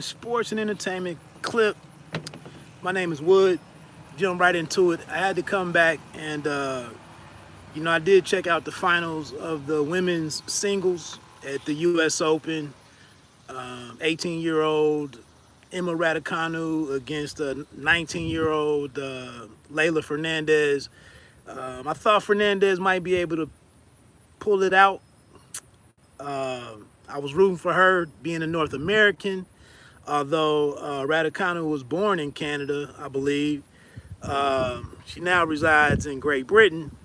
sports and entertainment clip. My name is Wood. Jump right into it. I had to come back and, I did check out the finals of the women's singles at the U.S. Open. 18-year-old Emma Raducanu against a 19-year-old Leylah Fernandez. I thought Fernandez might be able to pull it out. I was rooting for her being a North American, although Raducanu was born in Canada, I believe. She now resides in Great Britain,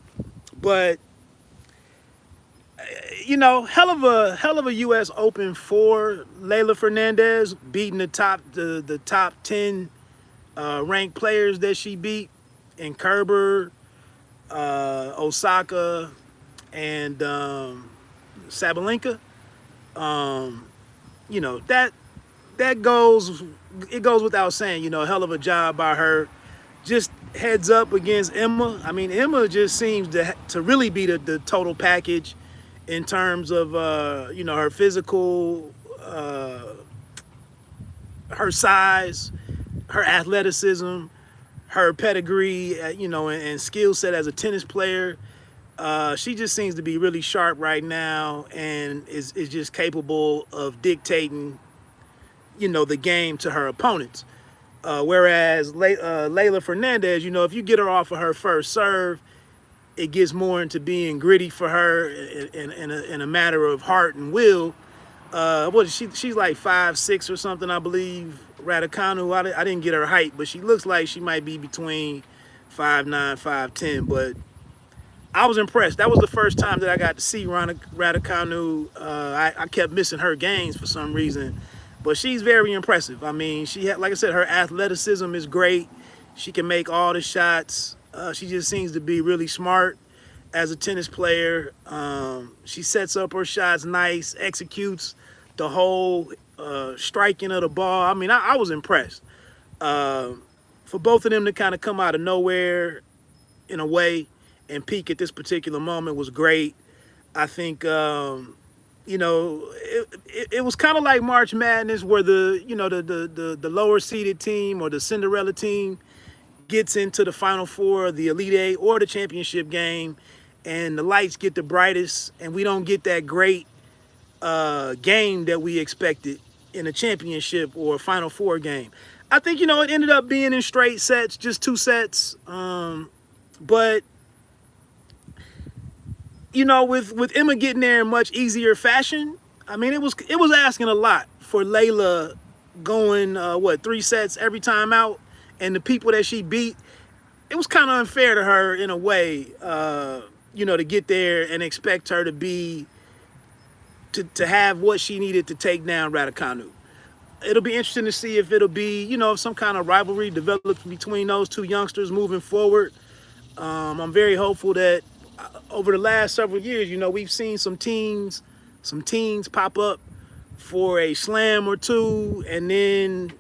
but hell of a U.S. Open for Leylah Fernandez, beating the top 10 ranked players that she beat in Kerber, Osaka, and Sabalenka. That goes without saying. Hell of a job by her. Just heads up against Emma. I mean, Emma just seems to really be the total package in terms of her physical, her size, her athleticism, her pedigree, and skill set as a tennis player. She just seems to be really sharp right now and is just capable of dictating, the game to her opponents. Whereas Leylah Fernandez, if you get her off of her first serve, it gets more into being gritty for her in a matter of heart and will. She's like 5'6" or something, I believe. Raducanu, I didn't get her height, but she looks like she might be between 5'9", 5'10". But I was impressed. That was the first time that I got to see Raducanu. I kept missing her games for some reason, but she's very impressive. I mean, like I said, her athleticism is great. She can make all the shots. She just seems to be really smart as a tennis player. She sets up her shots nice, executes the whole striking of the ball. I mean, I was impressed. For both of them to kind of come out of nowhere in a way and peak at this particular moment was great. I think, it was kind of like March Madness where the lower seeded team or the Cinderella team gets into the Final Four, the Elite Eight, or the championship game, and the lights get the brightest, and we don't get that great game that we expected in a championship or a Final Four game. I think, it ended up being in straight sets, just 2 sets. But, with Emma getting there in much easier fashion, I mean, it was asking a lot for Leylah going, 3 sets every time out. And the people that she beat, it was kind of unfair to her in a way, to get there and expect her to have what she needed to take down Raducanu. It'll be interesting to see if it'll be, if some kind of rivalry develops between those 2 youngsters moving forward. I'm very hopeful that over the last several years, we've seen some teens pop up for a slam or 2, and then,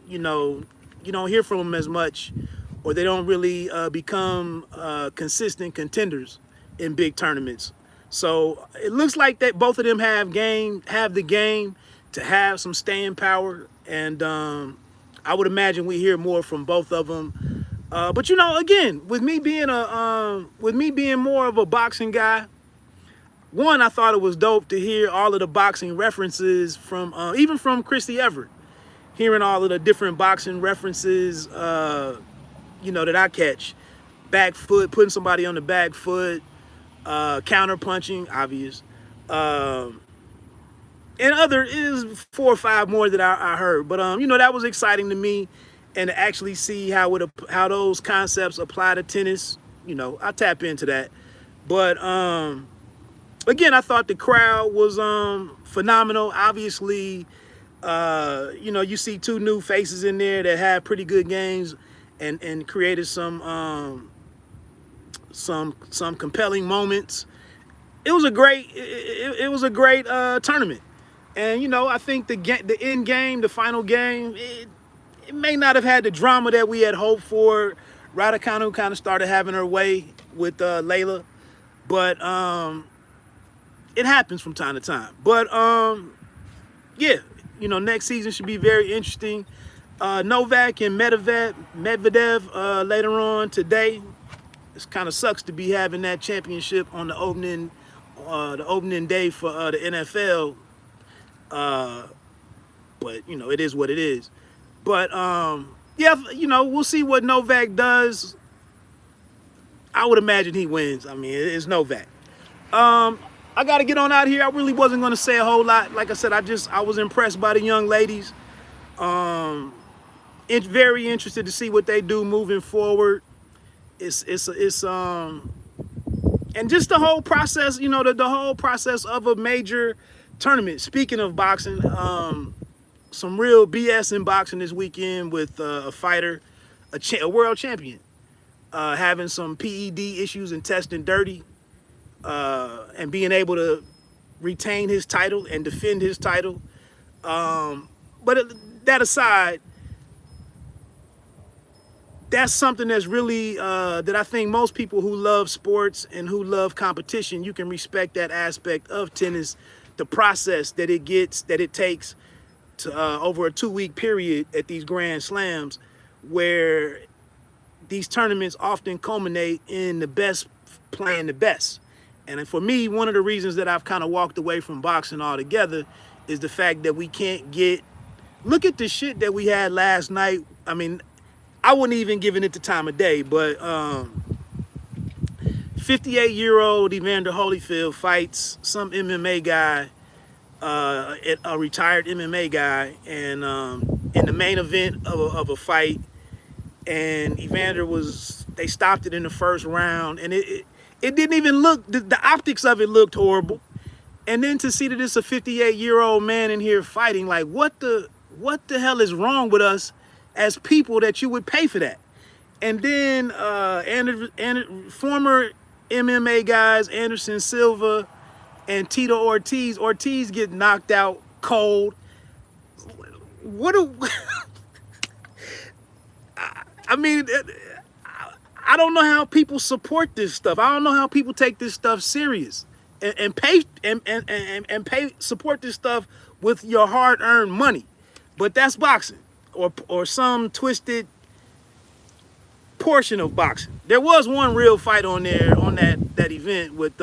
you don't hear from them as much, or they don't really become consistent contenders in big tournaments. So it looks like that both of them have the game to have some staying power, and I would imagine we hear more from both of them. But again, with me being more of a boxing guy, one, I thought it was dope to hear all of the boxing references from even from Christy Everett. Hearing all of the different boxing references, that I catch. Back foot, putting somebody on the back foot, counter punching, obvious. And other is 4 or 5 more that I heard. But, that was exciting to me. And to actually see how those concepts apply to tennis, I tap into that. But, again, I thought the crowd was phenomenal. Obviously, you see 2 new faces in there that had pretty good games and created some compelling moments. It was a great tournament, and I think the end game, the final game, it may not have had the drama that we had hoped for. Raducanu kind of started having her way with Leylah, but it happens from time to time. But yeah, next season should be very interesting. Novak and Medvedev later on today. It kind of sucks to be having that championship on the opening day for the NFL. But it is what it is. But yeah, we'll see what Novak does. I would imagine he wins. I mean, it's Novak. I got to get on out here. I really wasn't going to say a whole lot. Like I said, I was impressed by the young ladies. It's very interested to see what they do moving forward. It's and just the whole process, the whole process of a major tournament. Speaking of boxing, some real BS in boxing this weekend with a fighter, a world champion, having some PED issues and testing dirty, and being able to retain his title and defend his title. But that aside, that's something that's really, that I think most people who love sports and who love competition, you can respect that aspect of tennis, the process that it takes to, over a 2-week period at these Grand Slams, where these tournaments often culminate in the best playing the best. And for me, one of the reasons that I've kind of walked away from boxing altogether is the fact that we can't look at the shit that we had last night. I mean, I wouldn't even given it the time of day, but 58-year-old Evander Holyfield fights some MMA guy, a retired MMA guy, and in the main event of a fight, and Evander they stopped it in the first round, and it didn't even look, the optics of it looked horrible. And then to see that it's a 58-year-old man in here fighting, like what the hell is wrong with us as people that you would pay for that? And then former MMA guys, Anderson Silva and Tito Ortiz get knocked out cold. I mean, I don't know how people support this stuff. I don't know how people take this stuff serious and pay support this stuff with your hard-earned money. But that's boxing, or some twisted portion of boxing. There was one real fight on there on that event with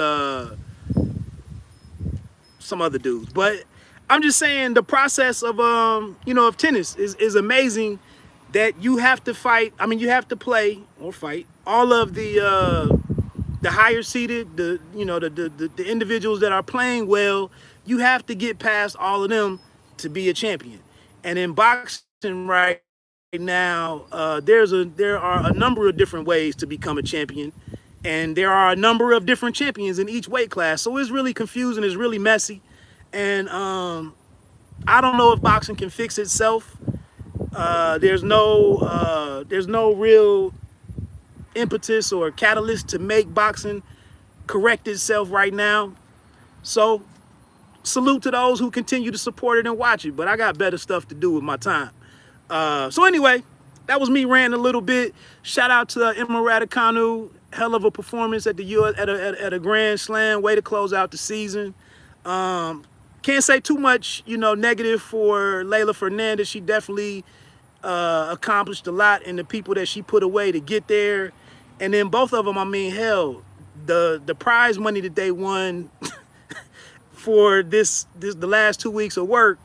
some other dudes. But I'm just saying the process of of tennis is amazing, that you have to fight. I mean, you have to play or fight all of the higher seeded, the individuals that are playing well. You have to get past all of them to be a champion. And in boxing right now, there are a number of different ways to become a champion, and there are a number of different champions in each weight class. So it's really confusing. It's really messy, and I don't know if boxing can fix itself. There's no real impetus or catalyst to make boxing correct itself right now. So salute to those who continue to support it and watch it, but I got better stuff to do with my time. So anyway, that was me ranting a little bit. Shout out to Emma Raducanu, hell of a performance at a Grand Slam, way to close out the season. Can't say too much, negative for Leylah Fernandez. She definitely accomplished a lot, and the people that she put away to get there. And then both of them, I mean, hell, the prize money that they won for the last 2 weeks of work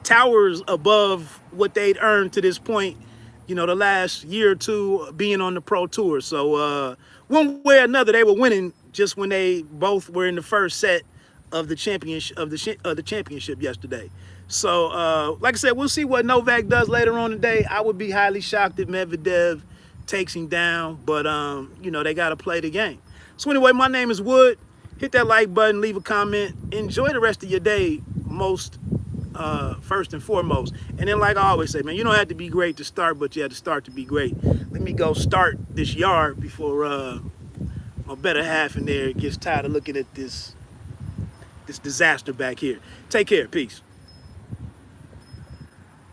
towers above what they'd earned to this point, the last year or two being on the pro tour. So one way or another, they were winning just when they both were in the first set of the championship yesterday. So like I said, we'll see what Novak does later on today. I would be highly shocked if Medvedev takes him down, but they got to play the game. So anyway, my name is Wood. Hit that like button, leave a comment, enjoy the rest of your day, first and foremost. And then, like I always say, man, you don't have to be great to start, but you have to start to be great. Let me go start this yard before my better half in there gets tired of looking at this disaster back here. Take care. Peace.